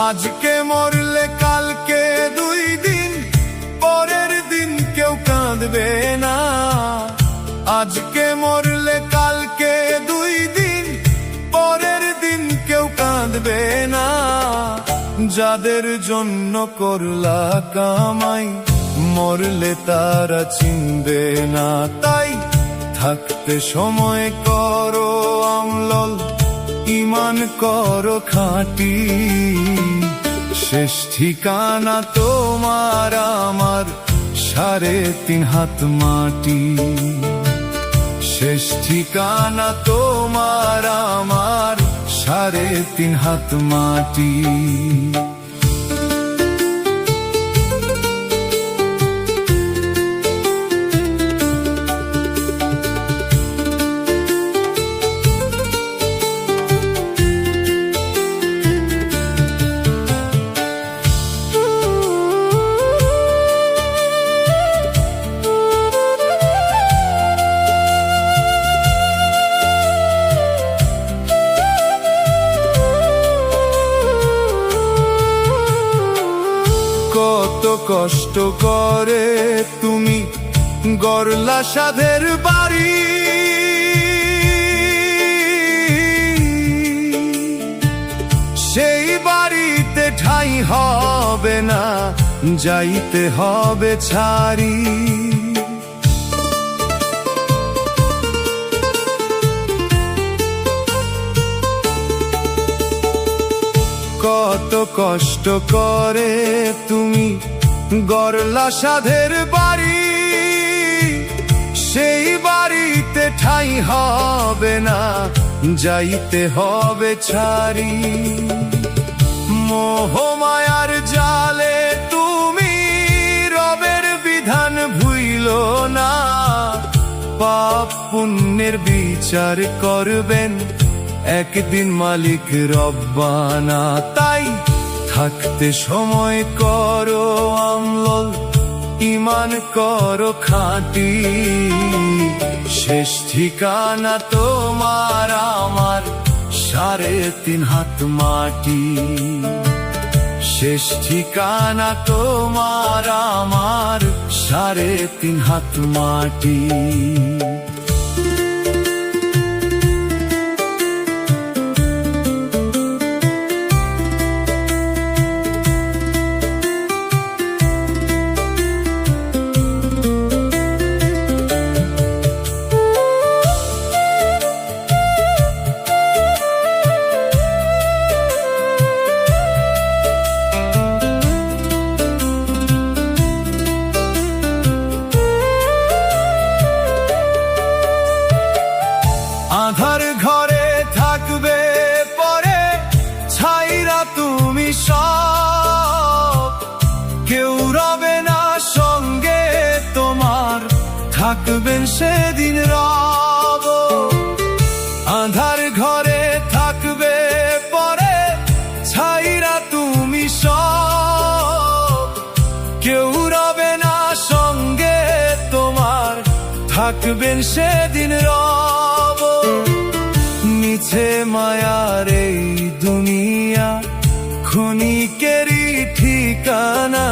আজকে মরলে কালকে 2 দিন, পরের দিন কেউ কাঁদবে না। আজকে মরলে কালকে 2 দিন, পরের দিন কেউ কাঁদবে না। যাদের জন্য করলা কামাই, মরলে তারা চিনবে না। তাই থাকতে সময় করো আমল, ঈমান করো খাঁটি। শেষ ঠিকানা তোমার আমার 3.5 হাত মাটি। শেষ ঠিকানা তোমার আমার 3.5 হাত মাটি। কত কষ্ট করে তুমি গড়লা সাধের বাড়ি, সেই বাড়িতে ঠাঁই হবে না, যাইতে হবে ছাড়ি। কত কষ্ট করে তুমি গড়লা সাধের বাড়ি, সেই বাড়িতে ঠাঁই হবে না, যাইতে হবে ছাড়ি। মোহমায়ার জালে তুমি রবের বিধান ভুইলো না। পাপ পুণ্যের বিচার করবেন একদিন মালিক রব্বানা। তাই থাকতে সময় করো আমল, ঈমান করো খাঁটি। শেষ ঠিকানা তোমার আমার 3.5 হাত মাটি। শেষ ঠিকানা তোমার আমার 3.5 হাত মাটি। আধার ঘরে থাকবে পরে ছাইরা তুমি সব, কেউ রবে না সঙ্গে তোমার, থাকবেন সেদিন রব। আধার ঘরে থাকবে পরে ছাইরা তুমি সব, কেউ রবে না সঙ্গে তোমার, থাকবেন সেদিন রব। মিছে মায়ার এই দুনিয়া ক্ষণিকেরই ঠিকানা,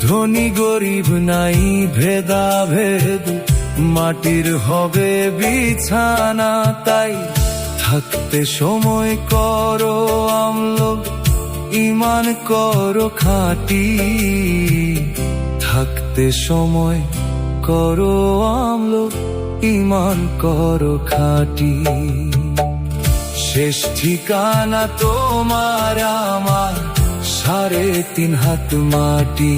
ধনী গরিব নাই ভেদাভেদ, মাটির হবে বিছানা। তাই থাকতে সময় করো আমল, ঈমান করো খাঁটি। থাকতে সময় করো আমল, ঈমান করো খাঁটি। শেষ ঠিকানা তোমার আমার 3.5 হাত মাটি।